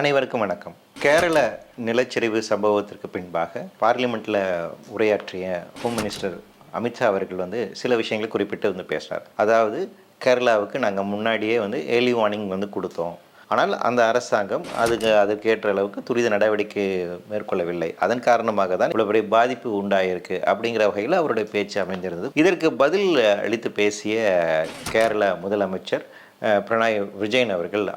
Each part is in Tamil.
அனைவருக்கும் வணக்கம். கேரள நிலச்சரிவு சம்பவத்திற்கு பின்பாக பார்லிமெண்ட்டில் உரையாற்றிய ஹோம் மினிஸ்டர் அமித்ஷா அவர்கள் சில விஷயங்களை குறிப்பிட்டு பேசுகிறார். அதாவது கேரளாவுக்கு நாங்கள் முன்னாடியே ஏர்லி வார்னிங் கொடுத்தோம். ஆனால் அந்த அரசாங்கம் அதற்கேற்ற அளவுக்கு துரித நடவடிக்கை மேற்கொள்ளவில்லை. அதன் காரணமாக தான் இவ்வளோ பெரிய பாதிப்பு உண்டாயிருக்கு அப்படிங்கிற வகையில் அவருடைய பேச்சு அமைந்திருந்தது. இதற்கு பதில் அளித்து பேசிய கேரள முதலமைச்சர் பினராயி விஜயன்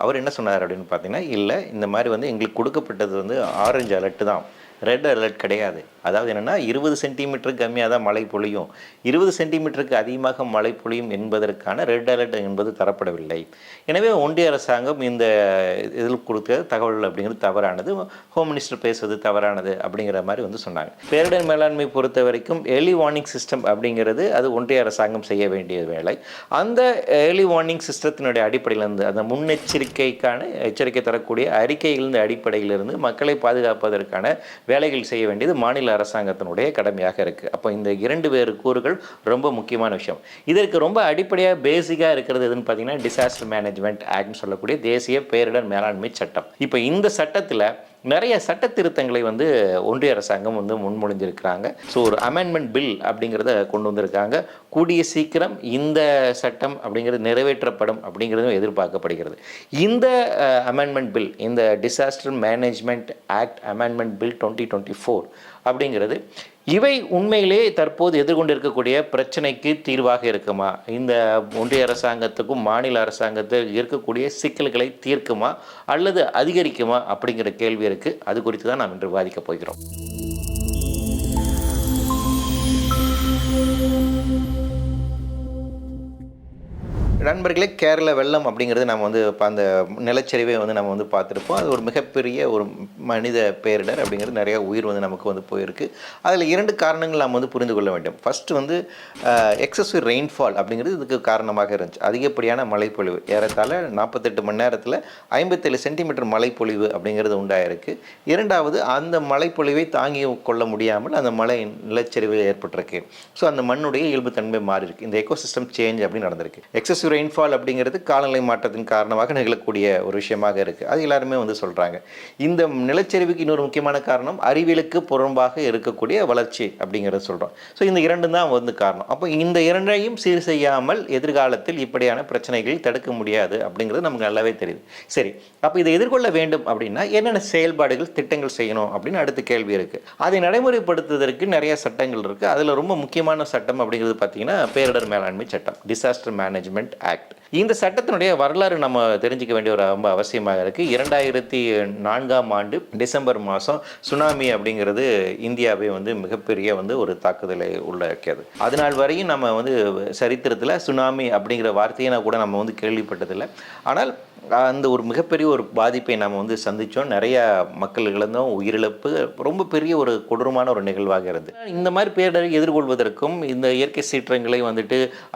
அவர் என்ன சொன்னார் அப்படின்னு பார்த்தீங்கன்னா, இல்லை இந்த மாதிரி எங்களுக்கு கொடுக்கப்பட்டது ஆரஞ்சு அலர்ட்டு தான், ரெட் அலர்ட் கிடையாது. அதாவது என்னென்னா 20 சென்டிமீட்டருக்கு கம்மியாக தான் மழை பொழியும், 20 சென்டிமீட்டருக்கு அதிகமாக மழை பொழியும் என்பதற்கான ரெட் அலர்ட் என்பது தரப்படவில்லை. எனவே ஒன்றிய அரசாங்கம் இந்த இதில் கொடுத்த தகவல் அப்படிங்கிறது தவறானது, ஹோம் மினிஸ்டர் பேசுவது தவறானது அப்படிங்கிற மாதிரி சொன்னாங்க. பேரிடர் மேலாண்மை பொறுத்த வரைக்கும் ஏர்லி வார்னிங் சிஸ்டம் அப்படிங்கிறது அது ஒன்றிய அரசாங்கம் செய்ய வேண்டிய வேலை. அந்த ஏர்லி வார்னிங் சிஸ்டத்தினுடைய அடிப்படையிலிருந்து, அந்த முன்னெச்சரிக்கைக்கான எச்சரிக்கை தரக்கூடிய அறிக்கைகளின் அடிப்படையிலிருந்து மக்களை பாதுகாப்பதற்கான வேலைகள் செய்ய வேண்டியது மாநில அரசாங்கத்தினுடைய கடமையாக இருக்குது. அப்போ இந்த 2 வேறு கூறுகள் ரொம்ப முக்கியமான விஷயம். இதற்கு ரொம்ப அடிப்படையாக பேசிக்காக இருக்கிறது எதுன்னு பார்த்தீங்கன்னா, டிசாஸ்டர் மேனேஜ்மெண்ட் ஆக்ட்னு சொல்லக்கூடிய தேசிய பேரிடர் மேலாண்மை சட்டம். இப்போ இந்த சட்டத்தில் நிறைய சட்ட திருத்தங்களை ஒன்றிய அரசாங்கம் முன்மொழிஞ்சிருக்கிறாங்க. ஸோ ஒரு அமெண்ட்மெண்ட் பில் அப்படிங்கிறத கொண்டு வந்திருக்காங்க. கூடிய சீக்கிரம் இந்த சட்டம் அப்படிங்கிறது நிறைவேற்றப்படும் அப்படிங்கிறதும் எதிர்பார்க்கப்படுகிறது. இந்த அமெண்ட்மெண்ட் பில், இந்த disaster management act amendment bill 2024 அப்படிங்கிறது இவை உண்மையிலேயே தற்போது எதிர்கொண்டிருக்கக்கூடிய பிரச்சனைக்கு தீர்வாக இருக்குமா, இந்த ஒன்றிய அரசாங்கத்துக்கும் மாநில அரசாங்கத்துக்கும் இருக்கக்கூடிய சிக்கல்களை தீர்க்குமா அல்லது அதிகரிக்குமா அப்படிங்கிற கேள்வி இருக்குது. அது குறித்து தான் நாம் இன்று விவாதிக்கப் போகிறோம். நண்பர்களே, கேரள வெள்ளம் அப்படிங்கிறது நம்ம இப்போ அந்த நிலச்சரிவை நம்ம பார்த்துருப்போம். அது ஒரு மிகப்பெரிய ஒரு மனித பேரிடர் அப்படிங்கிறது, நிறைய உயிர் நமக்கு போயிருக்கு. அதில் 2 காரணங்கள் நாம் புரிந்து கொள்ள வேண்டும். ஃபஸ்ட்டு எக்ஸசிவ் ரெயின்ஃபால் அப்படிங்கிறது இதுக்கு காரணமாக இருந்துச்சு. அதிகப்படியான மழைப்பொழிவு, ஏறத்தாழ 48 மணி நேரத்தில் 57 சென்டிமீட்டர் மழைப்பொழிவு அப்படிங்கிறது உண்டாயிருக்கு. இரண்டாவது, அந்த மழைப்பொழிவை தாங்கி கொள்ள முடியாமல் அந்த மழை நிலச்சரிவு ஏற்பட்டிருக்கு. ஸோ அந்த மண்ணுடைய இயல்புத்தன்மை மாறி இருக்கு. இந்த எக்கோசிஸ்டம் சேஞ்ச் அப்படின்னு நடந்திருக்கு. எக்ஸசிவ் ரெயின்ஃபால் அப்படிங்கிறது காலநிலை மாற்றத்தின் காரணமாக நிகழக்கூடிய ஒரு விஷயமாக இருக்குது. அது எல்லாருமே சொல்கிறாங்க. இந்த நிலச்சரிவுக்கு இன்னொரு முக்கியமான காரணம் அறிவியலுக்கு புறம்பாக இருக்கக்கூடிய வளர்ச்சி அப்படிங்கிறத சொல்கிறோம். ஸோ இந்த 2 தான் காரணம். அப்போ இந்த 2ஐயும் சீர் செய்யாமல் எதிர்காலத்தில் இப்படியான பிரச்சனைகளை தடுக்க முடியாது அப்படிங்கிறது நமக்கு நல்லாவே தெரியுது. சரி, அப்போ இதை எதிர்கொள்ள வேண்டும் அப்படின்னா என்னென்ன செயல்பாடுகள், திட்டங்கள் செய்யணும் அப்படின்னு அடுத்த கேள்வி இருக்குது. அதை நடைமுறைப்படுத்துவதற்கு நிறைய சட்டங்கள் இருக்குது. அதில் ரொம்ப முக்கியமான சட்டம் அப்படிங்கிறது பார்த்தீங்கன்னா பேரிடர் மேலாண்மை சட்டம், டிசாஸ்டர் மேனேஜ்மெண்ட் ஆக்ட். இந்த சட்டத்தினுடைய வரலாறு நம்ம தெரிஞ்சிக்க வேண்டிய ஒரு ரொம்ப அவசியமாக இருக்குது. 2004ஆம் ஆண்டு டிசம்பர் மாதம் சுனாமி அப்படிங்கிறது இந்தியாவை மிகப்பெரிய ஒரு தாக்குதலை உள்ளடக்கியது. அதனால் வரையும் நம்ம சரித்திரத்தில் சுனாமி அப்படிங்கிற வார்த்தையை கூட நம்ம கேள்விப்பட்டதில்லை. ஆனால் அந்த ஒரு மிகப்பெரிய ஒரு பாதிப்பை நம்ம சந்தித்தோம். நிறைய மக்கள் இழந்தோம், உயிரிழப்பு ரொம்ப பெரிய ஒரு கொடூரமான ஒரு நிகழ்வாக இருந்தது. இந்த மாதிரி பேரிடரை எதிர்கொள்வதற்கும் இந்த இயற்கை சீற்றங்களை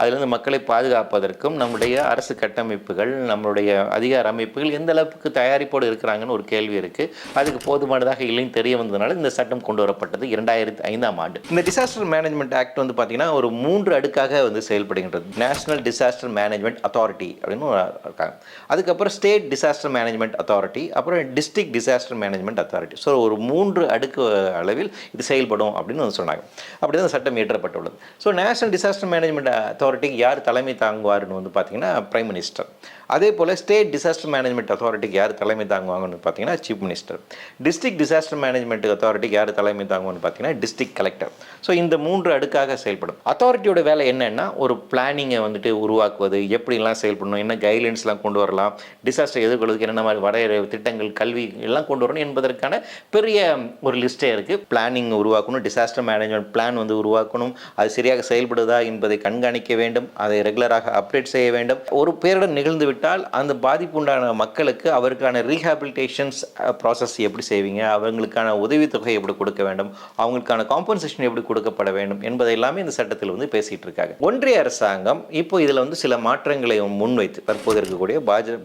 அதிலிருந்து மக்களை பாதுகாப்பதற்கும் நம்முடைய அரசு கட்டமைப்புகள், நம்மளுடைய அதிகார அமைப்புகள் எந்த அளவுக்கு தயாரிப்போடு இருக்கிறாங்கன்னு ஒரு கேள்வி இருக்குது. அதுக்கு போதுமானதாக இல்லைன்னு தெரிய வந்ததுனால இந்த சட்டம் கொண்டு வரப்பட்டது 2005ஆம் ஆண்டு. இந்த டிசாஸ்டர் மேனேஜ்மெண்ட் ஆக்ட் பார்த்தீங்கன்னா ஒரு 3 அடுக்காக செயல்படுகின்றது. நேஷனல் டிசாஸ்டர் மேனேஜ்மெண்ட் அத்தாரிட்டி அப்படின்னு இருக்காங்க. அதுக்கப்புறம் ஸ்டேட் டிசாஸ்டர் மேனேஜ்மெண்ட் அத்தாரிட்டி, அப்புறம் district disaster management authority. So ஒரு 3 அடுக்கு அளவில் இது செயல்படும் அப்படின்னு சொன்னாங்க. அப்படி தான் சட்டம் இயற்றப்பட்டுள்ளது. ஸோ நேஷனல் டிசாஸ்டர் மேனேஜ்மெண்ட் அத்தாரிட்டிக்கு யார் தலைமை தாங்குவார்னு பார்த்தீங்கன்னா பிரைம் மினிஸ்டர். அதே போல் ஸ்டேட் டிசாஸ்டர் மேனேஜ்மெண்ட் அத்தாரிட்டிக்கு யார் தலைமை தாங்குவாங்கன்னு பார்த்தீங்கன்னா chief minister. District disaster management அத்தாரிட்டிக்கு யார் தலைமை தாங்குவான்னு பார்த்தீங்கன்னா டிஸ்ட்ரிக்ட் கலெக்டர். ஸோ இந்த 3 அடுக்காக செயல்படும். அத்தாரிட்டியோட வேலை என்னென்னா ஒரு பிளானிங்கை உருவாக்குவது, எப்படிலாம் செயல்படணும், என்ன கைட்லைன்ஸ்லாம் கொண்டு வரலாம், டிசாஸ்டர் எதிர்கொள்வதற்கு என்னென்ன மாதிரி வரையறை திட்டங்கள், கல்வி எல்லாம் கொண்டு வரணும் என்பதற்கான பெரிய ஒரு லிஸ்ட்டே இருக்குது. பிளானிங் உருவாக்கணும், டிசாஸ்டர் மேனேஜ்மெண்ட் பிளான் உருவாக்கணும், அது சரியாக செயல்படுதா என்பதை கண்காணிக்க வேண்டும், அதை ரெகுலராக அப்டேட் செய்ய வேண்டும். ஒரு பேரிடர் நிகழ்ந்து விட்டால் அந்த பாதிப்பு உண்டான மக்களுக்கு அவருக்கான ரீஹாபிலிட்டேஷன்ஸ் ப்ராசஸ் எப்படி செய்வீங்க, அவங்களுக்கான உதவித்தொகை எப்படி கொடுக்க வேண்டும், அவங்களுக்கான காம்பன்சேஷன் எப்படி கொடுக்கப்பட வேண்டும் என்பதை எல்லாமே இந்த சட்டத்தில் பேசிகிட்டு இருக்காங்க. ஒன்றிய அரசாங்கம் இப்போ இதில் சில மாற்றங்களை முன்வைத்து தற்போது இருக்கக்கூடிய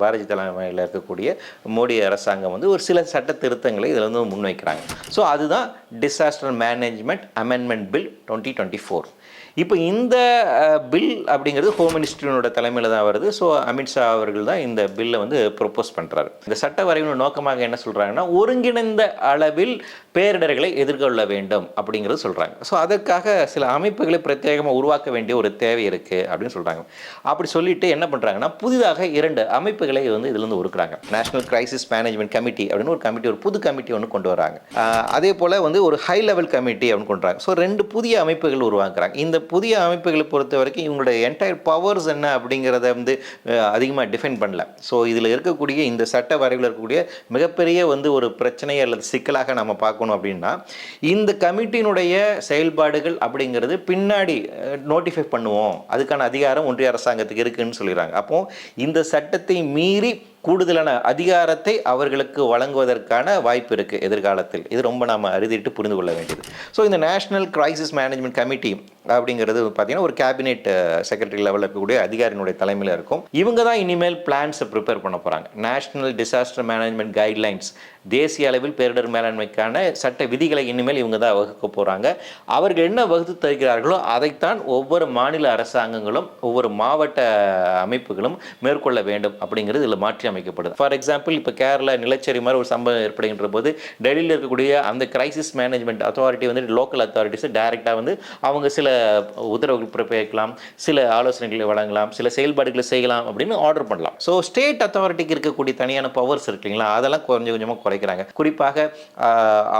பாரதிய தலைமையில் இருக்கக்கூடிய மோடி அரசாங்கம் ஒரு சில சட்ட திருத்தங்களை இதில் முன்வைக்கிறாங்க. ஸோ அதுதான் டிசாஸ்டர் மேனேஜ்மெண்ட் அமெண்ட்மெண்ட் பில் 2024. இப்போ இந்த பில் அப்படிங்கிறது ஹோம் மினிஸ்ட்ரியோட தலைமையில் தான் வருது. ஸோ அமித்ஷா அவர்கள் தான் இந்த பில்லை வந்து ப்ரொப்போஸ் பண்ணுறாரு. இந்த சட்ட வரைவின் நோக்கமாக என்ன சொல்கிறாங்கன்னா, ஒருங்கிணைந்த அளவில் பேரிடர்களை எதிர்கொள்ள வேண்டும் அப்படிங்கிறது சொல்கிறாங்க. ஸோ அதற்காக சில அமைப்புகளை பிரத்யேகமாக உருவாக்க வேண்டிய ஒரு தேவை இருக்குது அப்படின்னு சொல்கிறாங்க. அப்படி சொல்லிட்டு என்ன பண்ணுறாங்கன்னா, புதிதாக 2 அமைப்புகளை வந்து இதுலேருந்து உருக்குறாங்க. நேஷனல் கிரைசிஸ் மேனேஜ்மெண்ட் கமிட்டி அப்படின்னு ஒரு கமிட்டி, ஒரு புது கமிட்டி ஒன்று கொண்டு வராங்க. அதே போல் வந்து ஒரு ஹை லெவல் கமிட்டி அப்படின்னு கொண்டு வராங்க. ஸோ 2 புதிய அமைப்புகள் உருவாக்குறாங்க. இந்த புதிய அமைப்புகளை பொறுத்த வரைக்கும் இவங்களுடைய என்டையர் பவர்ஸ் என்ன அப்படிங்கிறத வந்து அதிகமாக டிஃபைன் பண்ணல. ஸோ இதில் இருக்கக்கூடிய இந்த சட்ட வரைவில் இருக்கக்கூடிய மிகப்பெரிய வந்து ஒரு பிரச்சனை அல்லது சிக்கலாக நம்ம பார்க்கணும் அப்படின்னா, இந்த கமிட்டியினுடைய செயல்பாடுகள் அப்படிங்கிறது பின்னாடி நோட்டிஃபை பண்ணுவோம், அதுக்கான அதிகாரம் ஒன்றிய அரசாங்கத்துக்கு இருக்குன்னு சொல்லிடுறாங்க. அப்போ இந்த சட்டத்தை மீறி கூடுதலான அதிகாரத்தை அவர்களுக்கு வழங்குவதற்கான வாய்ப்பு இருக்குது எதிர்காலத்தில். இது ரொம்ப நாம் அறுதிட்டு புரிந்து கொள்ள வேண்டியது. ஸோ இந்த நேஷனல் கிரைசிஸ் மேனேஜ்மெண்ட் கமிட்டி அப்படிங்கிறது பார்த்தீங்கன்னா ஒரு கேபினெட் செக்ரட்டரி லெவலில் இருக்கக்கூடிய அதிகாரியினுடைய தலைமையில் இருக்கும். இவங்க தான் இனிமேல் பிளான்ஸை ப்ரிப்பேர் பண்ண போகிறாங்க. நேஷனல் டிசாஸ்டர் மேனேஜ்மெண்ட் கைட்லைன்ஸ், தேசிய அளவில் பேரிடர் மேலாண்மைக்கான சட்ட விதிகளை இனிமேல் இவங்க தான் வகுக்க போகிறாங்க. அவர்கள் என்ன வகுத்து தருகிறார்களோ அதைத்தான் ஒவ்வொரு மாநில அரசாங்கங்களும் ஒவ்வொரு மாவட்ட அமைப்புகளும் மேற்கொள்ள வேண்டும் அப்படிங்கிறது இதில் மாற்றி அமைக்கப்படுது. ஃபார் எக்ஸாம்பிள், இப்போ கேரளா நிலச்சரி மாதிரி ஒரு சம்பவம் ஏற்படுகின்ற போது டெல்லியில் இருக்கக்கூடிய அந்த கிரைசிஸ் மேனேஜ்மெண்ட் அத்தாரிட்டி வந்து லோக்கல் அத்தாரிட்டிஸ் டைரெக்டாக வந்து அவங்க சில உத்தரவுகள் பிறப்பிக்கலாம், சில ஆலோசனைகளை வழங்கலாம், சில செயல்பாடுகளை செய்யலாம் அப்படின்னு ஆர்டர் பண்ணலாம். ஸோ ஸ்டேட் அத்தாரிட்டிக்கு இருக்கக்கூடிய தனியான பவர்ஸ் இருக்குங்களா, அதெல்லாம் கொஞ்சம் கொஞ்சமாக குறைக்கிறாங்க. குறிப்பாக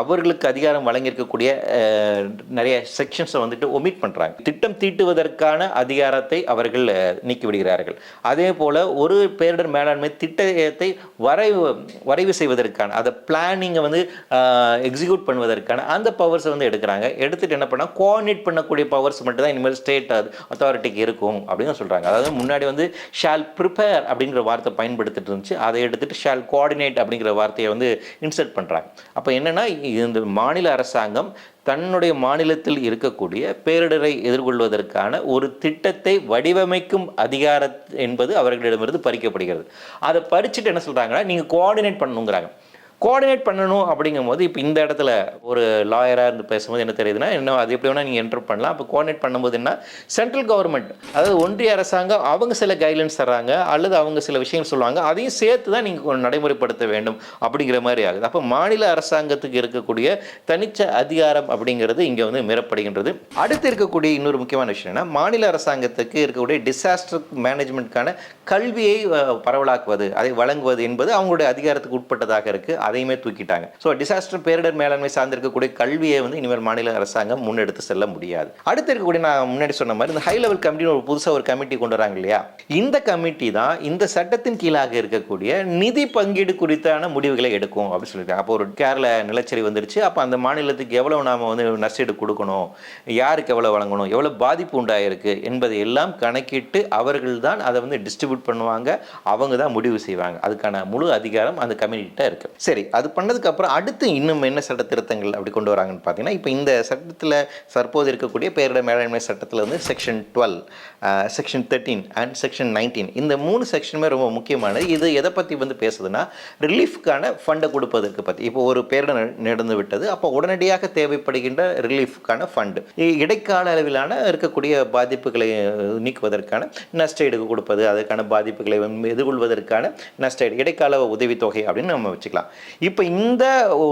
அவர்களுக்கு அதிகாரம் வழங்கியிருக்கக்கூடிய நிறைய செக்ஷன்ஸை வந்துட்டு ஒமிட் பண்ணுறாங்க. திட்டம் தீட்டுவதற்கான அதிகாரத்தை அவர்கள் நீக்கி விடுகிறார்கள். அதே போல் ஒரு பேரிடர் மேலாண்மை திட்டத்தை வரைவு செய்வதற்கான அதை பிளானிங்கை வந்து எக்ஸிக்யூட் பண்ணுவதற்கான அந்த பவர்ஸை வந்து எடுக்கிறாங்க. எடுத்துகிட்டு என்ன பண்ணால் கோஆர்டினேட் பண்ணக்கூடிய பவர்ஸ் மட்டும் தான் இனிமேல் ஸ்டேட் அத்தாரிட்டிக்கு இருக்கும் அப்படின்னு சொல்கிறாங்க. அதாவது முன்னாடி வந்து ஷால் ப்ரிப்பேர் அப்படிங்கிற வார்த்தை பயன்படுத்திட்டு இருந்துச்சு, அதை எடுத்துகிட்டு ஷால் கோஆர்டினேட் அப்படிங்கிற வார்த்தையை வந்து இன்சர்ட் பண்ணுறாங்க. அப்போ என்னென்னா, இந்த மாநில அரசாங்கம் தன்னுடைய மாநிலத்தில் இருக்கக்கூடிய பேரிடரை எதிர்கொள்வதற்கான ஒரு திட்டத்தை வடிவமைக்கும் அதிகாரம் என்பது அவர்களிடமிருந்து பறிக்கப்படுகிறது. அதை பறிச்சுட்டு என்ன சொல்கிறாங்கன்னா, நீங்கள் கோஆர்டினேட் பண்ணணுங்கிறாங்க. கோஆர்டினேட் பண்ணணும் அப்படிங்கும்போது இப்போ இந்த இடத்துல ஒரு லாயராக இருந்து பேசும்போது என்ன தெரியுதுன்னா, இன்னும் அது எப்படி வேணால் நீங்கள் என்டர் பண்ணலாம். அப்போ கோஆர்டினேட் பண்ணும்போது என்ன, சென்ட்ரல் கவர்மெண்ட் அதாவது ஒன்றிய அரசாங்கம் அவங்க சில கைட்லைன்ஸ் தர்றாங்க அல்லது அவங்க சில விஷயங்கள் சொல்லுவாங்க, அதையும் சேர்த்து தான் நீங்கள் நடைமுறைப்படுத்த வேண்டும் அப்படிங்கிற மாதிரி ஆகுது. அப்போ மாநில அரசாங்கத்துக்கு இருக்கக்கூடிய தனிச்ச அதிகாரம் அப்படிங்கிறது இங்கே வந்து மீறப்படுகின்றது. அடுத்து இருக்கக்கூடிய இன்னொரு முக்கியமான விஷயம் என்ன, மாநில அரசாங்கத்துக்கு இருக்கக்கூடிய டிசாஸ்டர் மேனேஜ்மெண்ட்கான கல்வியை பரவலாக்குவது, அதை வழங்குவது என்பது அவங்களுடைய அதிகாரத்துக்கு உட்பட்டதாக இருக்குது. அதையுமே தூக்கிட்டாங்க. ஸோ டிசாஸ்டர் பேரிடர் மேலாண்மை சார்ந்திருக்கக்கூடிய கல்வியை வந்து இனிமேல் மாநில அரசாங்கம் முன்னெடுத்து செல்ல முடியாது. அடுத்து இருக்கக்கூடிய நான் முன்னாடி சொன்ன மாதிரி இந்த ஹை லெவல் கமிட்டி ஒரு புதுசாக ஒரு கமிட்டி கொண்டு வராங்க இல்லையா, இந்த கமிட்டி தான் இந்த சட்டத்தின் கீழாக இருக்கக்கூடிய நிதி பங்கீடு குறித்தான முடிவுகளை எடுக்கும் அப்படின்னு சொல்லியிருக்காங்க. அப்போ ஒரு கேரள நிலச்சரி வந்துருச்சு, அப்போ அந்த மாநிலத்துக்கு எவ்வளவு நாம வந்து நஷ்டீடு கொடுக்கணும், யாருக்கு எவ்வளவு வழங்கணும், எவ்வளவு பாதிப்பு உண்டாயிருக்கு என்பதை எல்லாம் கணக்கிட்டு அவர்கள் தான் அதை வந்து டிஸ்ட்ரிபியூட் பண்ணுவாங்க, அவங்க தான் முடிவு செய்வாங்க. அதுக்கான முழு அதிகாரம் அந்த கமிட்டிகிட்ட இருக்கு. சரி, அது பண்ணதுக்கு அப்புறம் அடுத்து இன்னும் என்ன சட்ட திருத்தங்கள் அப்படி கொண்டு வராங்கன்னு பார்த்தீங்கன்னா, இப்போ இந்த சட்டத்தில் தற்போது இருக்கக்கூடிய பேரிடர் மேலாண்மை சட்டத்தில் வந்து செக்ஷன் 12, செக்ஷன் 13 அண்ட் செக்ஷன் 19 இந்த 3 செக்ஷனுமே ரொம்ப முக்கியமானது. இது எதை பற்றி வந்து பேசுதுன்னா, ரிலீஃப்கான ஃபண்டை கொடுப்பதற்கு பற்றி. இப்போ ஒரு பேரிடர் நடந்து விட்டது, அப்போ உடனடியாக தேவைப்படுகின்ற ரிலீஃப்கான ஃபண்டு, இடைக்கால அளவிலான இருக்கக்கூடிய பாதிப்புகளை நீக்குவதற்கான நஷ்டஈடு கொடுப்பது, அதற்கான பாதிப்புகளை எதிர்கொள்வதற்கான நஷ்டஈடு, இடைக்கால உதவித்தொகை அப்படின்னு நம்ம வச்சுக்கலாம். இப்போ இந்த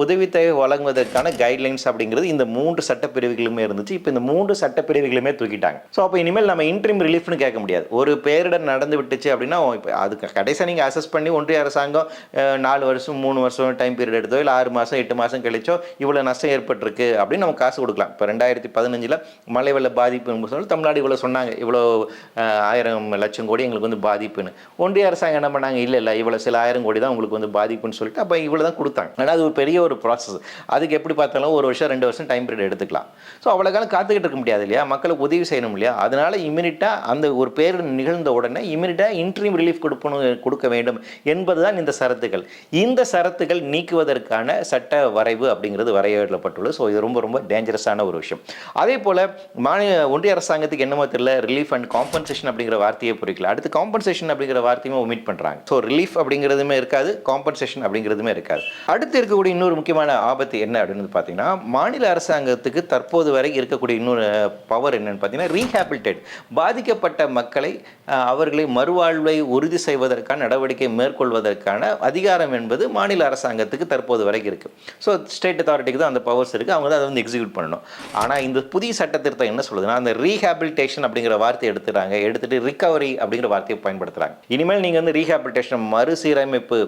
உதவித்தொகை வழங்குவதற்கான கைட்லைன்ஸ் அப்படிங்கிறது இந்த 3 சட்டப்பிரிவுகளுமே இருந்துச்சு. இப்போ இந்த 3 சட்டப்பிரிவுகளுமே தூக்கிட்டாங்க. ஸோ அப்போ இனிமேல் நம்ம இன்ட்ரீம் ரிலீஃப்னு கேட்க முடியாது. ஒரு பேரிடர் நடந்து விட்டுச்சு அப்படின்னா இப்போ அதுக்கு கடைசியாக நீங்கள் அசஸ் பண்ணி ஒன்றிய அரசாங்கம் 4 வருஷம் 3 வருஷம் டைம் பீரியட் எடுத்தோ இல்லை 6 மாதம் 8 மாதம் கழிச்சோ இவ்வளோ நஷ்டம் ஏற்பட்டிருக்கு அப்படின்னு நம்ம காசு கொடுக்கலாம். இப்போ 2015 மழை வெள்ள பாதிப்பு சொல்லி தமிழ்நாடு இவ்வளோ சொன்னாங்க, இவ்வளோ 1000 லட்சம் கோடி எங்களுக்கு வந்து பாதிப்புன்னு. ஒன்றிய அரசாங்கம் என்ன பண்ணாங்க, இல்லை இவ்வளோ சில 1000 கோடி தான் உங்களுக்கு வந்து பாதிப்புன்னு சொல்லிட்டு அப்போ இவ்வளோ தான் கொடுத்தாங்க. ஆனால் அது ஒரு பெரிய ஒரு ப்ராசஸ். அதுக்கு எப்படி பார்த்தாலும் 1 வருஷம் 2 வருஷம் டைம் பீரியட் எடுத்துக்கலாம். ஸோ அவ்வளோ காலம் காத்துக்கிட்டு இருக்க முடியாது இல்லையா, மக்களுக்கு உதவி செய்யணும் இல்லையா. அதனால இமீடியட்டாக அந்த ஒரு பேர் நிகழ்ந்த உடனே இமீடியட்டாக இன்ட்ரீம் ரிலீஃப் கொடுக்க வேண்டும் என்பதுதான் இந்த சரத்துகள். இந்த சரத்துகள் நீக்குவதற்கான சட்ட வரைவு அப்படிங்கிறது வரையறுக்கப்பட்டுள்ளது. ஸோ இது ரொம்ப ரொம்ப டேஞ்சரஸான ஒரு விஷயம். அதே போல் ஒன்றிய அரசாங்கத்துக்கு என்னமோ தெரியல, ரிலீஃப் அண்ட் காம்பன்சேஷன் அப்படிங்கிற வார்த்தையை புரிக்கல. அடுத்து காம்பன்சேஷன் காம்பன்சேஷன் அப்படிங்கிற வார்த்தையுமே ஒமிட் பண்ணுறாங்க. ஸோ ரிலீஃப் அப்படிங்கிறதுமே இருக்காது, காம்பன்சேஷன் அப்படிங்கிறதுமே இருக்காது. அடுத்து இருக்கக்கூடிய இன்னொரு முக்கியமான ஆபத்து என்ன அப்படின்னு பார்த்தீங்கன்னா, மாநில அரசாங்கத்துக்கு தற்போது வரை இருக்கக்கூடிய இன்னொரு பவர் என்னன்னு பார்த்தீங்கன்னா, ரீஹாபிலிட்டேட் பாதிக்கப்பட்ட மக்களை அவர்களை மறுவாழ்வை உறுதி செய்வதற்கான நடவடிக்கை மேற்கொள்வதற்கான அதிகாரம் என்பது மாநில அரசாங்கத்துக்கு தற்போது வரைக்கும் இருக்குது. ஸோ ஸ்டேட் அத்தாரிட்டிக்கு தான் அந்த பவர்ஸ் இருக்குது, அவங்க தான் அதை வந்து எக்ஸிக்யூட் பண்ணணும். ஆனால் இந்த புதிய சட்ட திருத்தம் என்ன சொல்லுதுன்னா, அந்த ரீஹாபிலிட்டேஷன் அப்படிங்கிற வார்த்தையை எடுத்துட்டு ரிகவரி அப்படிங்கிற வார்த்தையை பயன்படுத்துகிறாங்க. இனிமேல் நீங்கள் வந்து ரீஹாபிலிட்டேஷன் மறுசீரமைப்பு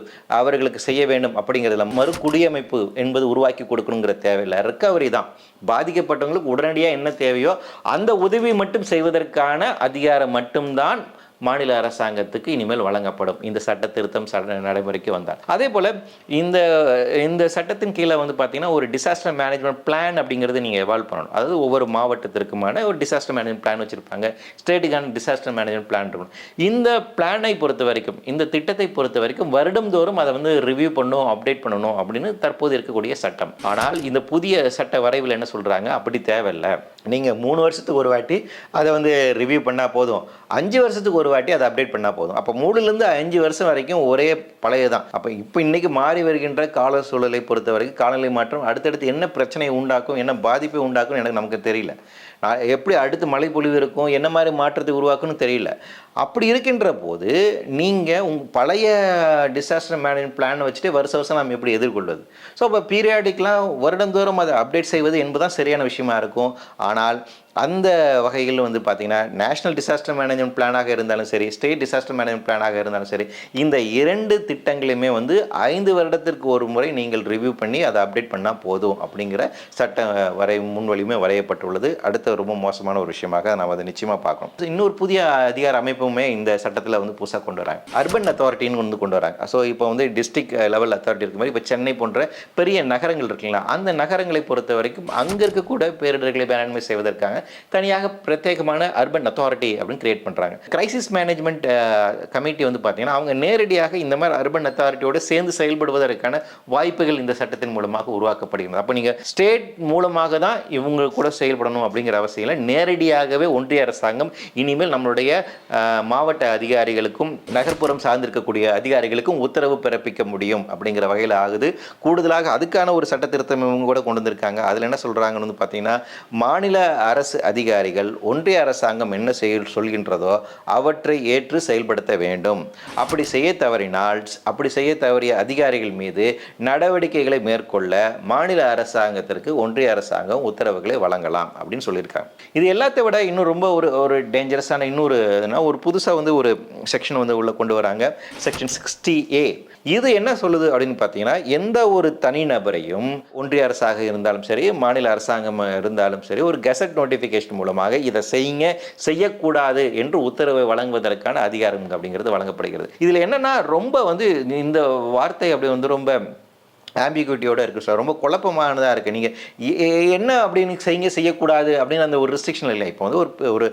அவர்களுக்கு செய்ய வேண்டும் அப்படிங்கிறதுல மறுகுடியமைப்பு என்பது உருவாக்கி கொடுக்கணுங்கிற தேவையில்லை, ரிகவரி தான். பாதிக்கப்பட்டவங்களுக்கு உடனடியாக என்ன தேவையோ அந்த உதவி மட்டும் செய்வதற்கான அதிகாரம் மட்டும்தான் மாநில அரசாங்கத்துக்கு இனிமேல் வழங்கப்படும் இந்த சட்ட திருத்தம் நடைமுறைக்கு வந்தால். அதே போல் இந்த சட்டத்தின் கீழே வந்து பார்த்தீங்கன்னா ஒரு டிசாஸ்டர் மேனேஜ்மெண்ட் பிளான் அப்படிங்கிறது நீங்கள் எவால்வ் பண்ணணும். அதாவது ஒவ்வொரு மாவட்டத்திற்குமான ஒரு டிசாஸ்டர் மேனேஜ்மெண்ட் பிளான் வச்சுருப்பாங்க, ஸ்டேட்டுக்கான டிசாஸ்டர் மேனேஜ்மெண்ட் பிளான் இருக்கணும். இந்த பிளானை பொறுத்த வரைக்கும், இந்த திட்டத்தை பொறுத்த வரைக்கும் வருடந்தோறும் அதை வந்து ரிவ்யூ பண்ணணும், அப்டேட் பண்ணணும் அப்படின்னு தற்போது இருக்கக்கூடிய சட்டம். ஆனால் இந்த புதிய சட்ட வரைவில் என்ன சொல்கிறாங்க, அப்படி தேவையில்லை, நீங்கள் 3 வருஷத்துக்கு ஒரு வாட்டி அதை வந்து ரிவ்யூ பண்ணால் போதும், 5 வருஷத்துக்கு ஒரு வாட்டி அதை அப்டேட் பண்ணால் போதும். அப்போ 3லேருந்து 5 வருஷம் வரைக்கும் ஒரே பழைய தான். அப்போ இப்போ இன்றைக்கி மாறி வருகின்ற கால சூழலை பொறுத்த வரைக்கும் காலநிலை மாற்றம் அடுத்தடுத்து என்ன பிரச்சனையை உண்டாக்கும், என்ன பாதிப்பை உண்டாக்கும் எனக்கு நமக்கு தெரியல. எப்படி அடுத்து மழை பொழிவு இருக்கும், என்ன மாதிரி மாற்றத்தை உருவாக்குன்னு தெரியல. அப்படி இருக்கின்ற போது நீங்கள் பழைய டிசாஸ்டர் மேனேஜ்மெண்ட் பிளானை வச்சுட்டு வருஷம் நாம் எப்படி எதிர்கொள்வது? ஸோ அப்போ பீரியாடிக்கெலாம் வருடந்தோறும் அதை அப்டேட் செய்வது என்பதுதான் சரியான விஷயமா இருக்கும். ஆனால் அந்த வகையில் வந்து பார்த்திங்கன்னா நேஷனல் டிசாஸ்டர் மேனேஜ்மெண்ட் பிளானாக இருந்தாலும் சரி, ஸ்டேட் டிசாஸ்டர் மேனேஜ்மெண்ட் பிளானாக இருந்தாலும் சரி, இந்த 2 திட்டங்களையுமே வந்து 5 வருடத்திற்கு ஒரு முறை நீங்கள் ரிவ்யூ பண்ணி அதை அப்டேட் பண்ணால் போதும் அப்படிங்கிற சட்ட முன்வழியுமே வரையப்பட்டுள்ளது. அடுத்த ரொம்ப மோசமான ஒரு விஷயமாக நாம் அதை நிச்சயமாக பார்க்கணும். இன்னொரு புதிய அதிகார அமைப்புமே இந்த சட்டத்தில் வந்து புதுசாக கொண்டு வராங்க, அர்பன் அத்தாரிட்டின்னு வந்து கொண்டு வராங்க. ஸோ இப்போ வந்து டிஸ்ட்ரிக்ட் லெவல் அத்தாரிட்டி இருக்க மாதிரி இப்போ சென்னை போன்ற பெரிய நகரங்கள் இருக்குங்களா, அந்த நகரங்களை பொறுத்த வரைக்கும் அங்கே இருக்கக்கூட பேரிடர்களை மேலாண்மை செய்வதற்காக தனியாக பிரத்யேகமான அர்பன் அத்தாரிட்டி அப்படின்னு கிரியேட் பண்ணுறாங்க. கிரைசிஸ் மேனேஜ்மெண்ட் கமிட்டி வந்து பார்த்தீங்கன்னா அவங்க நேரடியாக இந்த மாதிரி அர்பன் அத்தாரிட்டியோடு சேர்ந்து செயல்படுவதற்கான வாய்ப்புகள் இந்த சட்டத்தின் மூலமாக உருவாக்கப்படுகிறது. அப்போ நீங்கள் ஸ்டேட் மூலமாக தான் இவங்க கூட செயல்படணும் அப்படிங்கிற அவசியம் இல்லை, நேரடியாகவே ஒன்றிய அரசாங்கம் இனிமேல் நம்மளுடைய மாவட்ட அதிகாரிகளுக்கும் நகர்ப்புறம் சார்ந்திருக்கக்கூடிய அதிகாரிகளுக்கும் உத்தரவு பிறப்பிக்க முடியும் அப்படிங்கிற வகையில் ஆகுது. கூடுதலாக அதுக்கான ஒரு சட்ட திருத்தம் இவங்க கூட கொண்டு வந்திருக்காங்க. அதில் என்ன சொல்கிறாங்கன்னு வந்து பார்த்தீங்கன்னா, மாநில அரசு அதிகாரிகள் ஒன்றிய அரசாங்கம் என்ன சொல்கின்றதோ அவற்றை ஏற்று செயல்படுத்த வேண்டும். அப்படி செய்ய தவறிய அதிகாரிகள் மீது நடவடிக்கைகளை மேற்கொள்ள மாநில அரசாங்கத்திற்கு ஒன்றிய அரசாங்கம் உத்தரவுகளை வழங்கலாம் அப்படின்னு சொல்லியிருக்காங்க. இது எல்லாத்தை விட இன்னும் ரொம்ப ஒரு டேஞ்சரஸான ஒரு புதுசாக வந்து ஒரு செக்ஷன் வந்து உள்ள கொண்டு வராங்க, செக்ஷன் 60A. இது என்ன சொல்லுது அப்படின்னு பார்த்தீங்கன்னா, எந்த ஒரு தனிநபரையும் ஒன்றிய அரசாக இருந்தாலும் சரி, மாநில அரசாங்கம் இருந்தாலும் சரி, ஒரு கெசட் நோட்டிஃபிகேஷன் மூலமாக இதை செய்யக்கூடாது என்று உத்தரவை வழங்குவதற்கான அதிகாரம் அப்படிங்கிறது வழங்கப்படுகிறது. இதில் என்னன்னா ரொம்ப வந்து இந்த வார்த்தை அப்படி வந்து ரொம்ப ஆம்பிகுவிட்டியோடு இருக்குது சார், ரொம்ப குழப்பமானதாக இருக்குது. நீங்கள் என்ன அப்படின்னு செய்யக்கூடாது அப்படின்னு அந்த ஒரு ரெஸ்ட்ரிக்ஷன் இல்லை. இப்போ வந்து ஒரு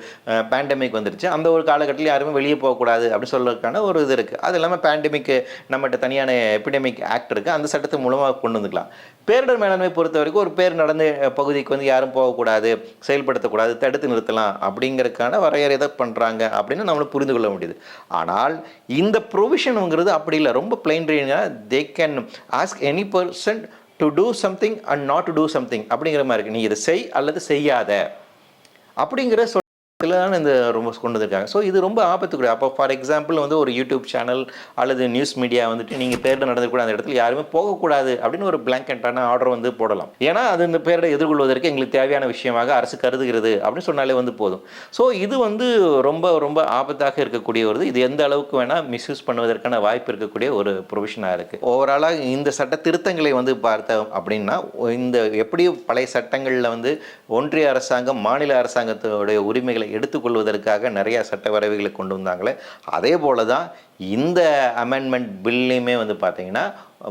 பேண்டமிக் வந்துருச்சு, அந்த ஒரு காலகட்டத்தில் யாருமே வெளியே போகக்கூடாது அப்படின்னு சொல்கிறதுக்கான ஒரு இது இருக்குது. அது இல்லாமல் பேண்டமிக் நம்மகிட்ட தனியான எபிடமிக் ஆக்ட் இருக்குது, அந்த சட்டத்தின் மூலமாக கொண்டு வந்துக்கலாம். பேரிடர் மேலாண்மை பொறுத்த வரைக்கும் ஒரு பேர் நடந்த பகுதிக்கு வந்து யாரும் போகக்கூடாது, செயல்படுத்தக்கூடாது, தடுத்து நிறுத்தலாம் அப்படிங்கிறதுக்கான வரையறை எதை பண்ணுறாங்க அப்படின்னு நம்மளும் புரிந்து கொள்ள முடியுது. ஆனால் இந்த ப்ரொவிஷனுங்கிறது அப்படி இல்லை, ரொம்ப பிளைன் ரீடிங்காக they can ask any person to do something and not to do something அப்படிங்கிற மாதிரி இருக்குது. நீ இதை செய் அல்லது செய்யாத அப்படிங்கிற தான் இந்த ரொம்ப கொண்டு வந்திருக்காங்க. ஸோ இது ரொம்ப ஆபத்துக்குரிய. அப்போ ஃபார் எக்ஸாம்பிள் வந்து ஒரு யூடியூப் சேனல் அல்லது நியூஸ் மீடியா வந்துட்டு நீங்கள் பேரிடர் நடந்துக்கூட அந்த இடத்துல யாருமே போகக்கூடாது அப்படின்னு ஒரு பிளாங்கெட்டான ஆர்டர் வந்து போடலாம். ஏன்னா அது இந்த பேரிடரை எதிர்கொள்வதற்கு எங்களுக்கு தேவையான விஷயமாக அரசு கருதுகிறது அப்படின்னு சொன்னாலே வந்து போதும். ஸோ இது வந்து ரொம்ப ரொம்ப ஆபத்தாக இருக்கக்கூடிய ஒரு இது எந்த அளவுக்கு வேணால் மிஸ்யூஸ் பண்ணுவதற்கான வாய்ப்பு இருக்கக்கூடிய ஒரு ப்ரொவிஷனாக இருக்குது. ஓவராலாக இந்த சட்ட திருத்தங்களை வந்து பார்த்தோம் அப்படின்னா, இந்த எப்படி பழைய சட்டங்களில் வந்து ஒன்றிய அரசாங்கம் மாநில அரசாங்கத்தோடைய உரிமைகளை எடுத்துக்கொள்வதற்காக நிறைய சட்ட வரைவுகளை கொண்டு வந்தாங்களே, அதே போல தான் இந்த அமெண்ட்மெண்ட் பில்லையுமே வந்து பார்த்தீங்கன்னா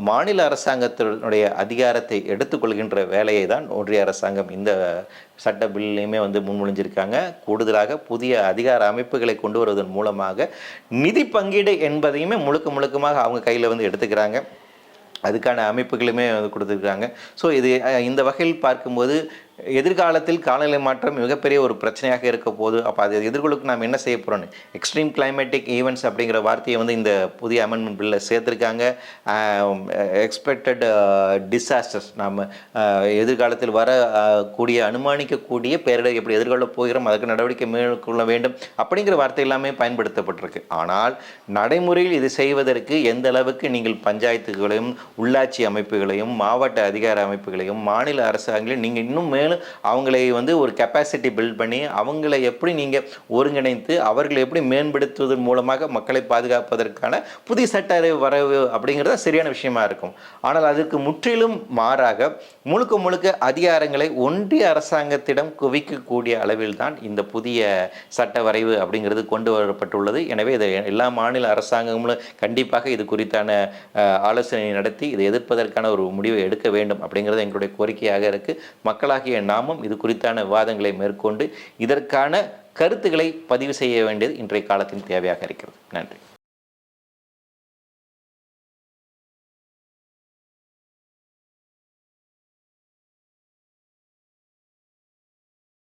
மாநில அரசாங்கத்தினுடைய அதிகாரத்தை எடுத்துக்கொள்கின்ற வேலையை தான் ஒன்றிய அரசாங்கம் இந்த சட்ட பில்லையுமே வந்து முன்மொழிஞ்சிருக்காங்க. கூடுதலாக புதிய அதிகார அமைப்புகளை கொண்டு வருவதன் மூலமாக நிதி பங்கீடு என்பதையுமே முழுக்கமாக அவங்க கையில் வந்து எடுத்துக்கிறாங்க. அதுக்கான அமைப்புகளுமே வந்து கொடுத்துருக்காங்க. ஸோ இந்த வகையில் பார்க்கும்போது எதிர்காலத்தில் காலநிலை மாற்றம் மிகப்பெரிய ஒரு பிரச்சனையாக இருக்க போது. அப்போ அதை எதிர்கொள்ளுக்கு நாம் என்ன செய்ய போகிறோன்னு எக்ஸ்ட்ரீம் கிளைமேட்டிக் ஈவெண்ட்ஸ் அப்படிங்கிற வார்த்தையை வந்து இந்த புதிய அமெண்ட்மெண்ட் பில்லில் சேர்த்துருக்காங்க. எக்ஸ்பெக்டட் டிசாஸ்டர்ஸ், நாம் எதிர்காலத்தில் வர கூடிய அனுமானிக்கக்கூடிய பேரிடர் எப்படி எதிர்கொள்ள போகிறோம், அதுக்கு நடவடிக்கை மேற்கொள்ள வேண்டும் அப்படிங்கிற வார்த்தை எல்லாமே பயன்படுத்தப்பட்டிருக்கு. ஆனால் நடைமுறையில் இது செய்வதற்கு எந்த அளவுக்கு நீங்கள் பஞ்சாயத்துகளையும் உள்ளாட்சி அமைப்புகளையும் மாவட்ட அதிகார அமைப்புகளையும் மாநில அரசாங்கங்களையும் நீங்கள் இன்னும் மேலும் அவங்களை வந்து ஒரு கெப்பாசிட்டி பில்ட் பண்ணி அவங்களை எப்படி நீங்கள் ஒருங்கிணைத்து அவர்களை எப்படி மேம்படுத்துவதன் மூலமாக மக்களை பாதுகாப்பதற்கான புதிய சட்ட வரவு அப்படிங்கிறது சரியான விஷயமா இருக்கும். ஆனால் அதற்கு முற்றிலும் மாறாக முழுக்க முழுக்க அதிகாரங்களை ஒன்றிய அரசாங்கத்திடம் குவிக்கக்கூடிய அளவில் தான் இந்த புதிய சட்ட வரைவு அப்படிங்கிறது கொண்டு வரப்பட்டுள்ளது. எனவே இதை எல்லா மாநில அரசாங்கங்களும் கண்டிப்பாக இது குறித்தான ஆலோசனை நடத்தி இதை எதிர்ப்பதற்கான ஒரு முடிவை எடுக்க வேண்டும் அப்படிங்கிறது எங்களுடைய கோரிக்கையாக இருக்குது. மக்களாகிய நாமும் இது குறித்தான விவாதங்களை மேற்கொண்டு இதற்கான கருத்துக்களை பதிவு செய்ய வேண்டியது இன்றைய காலத்தின் தேவையாக இருக்கிறது. நன்றி.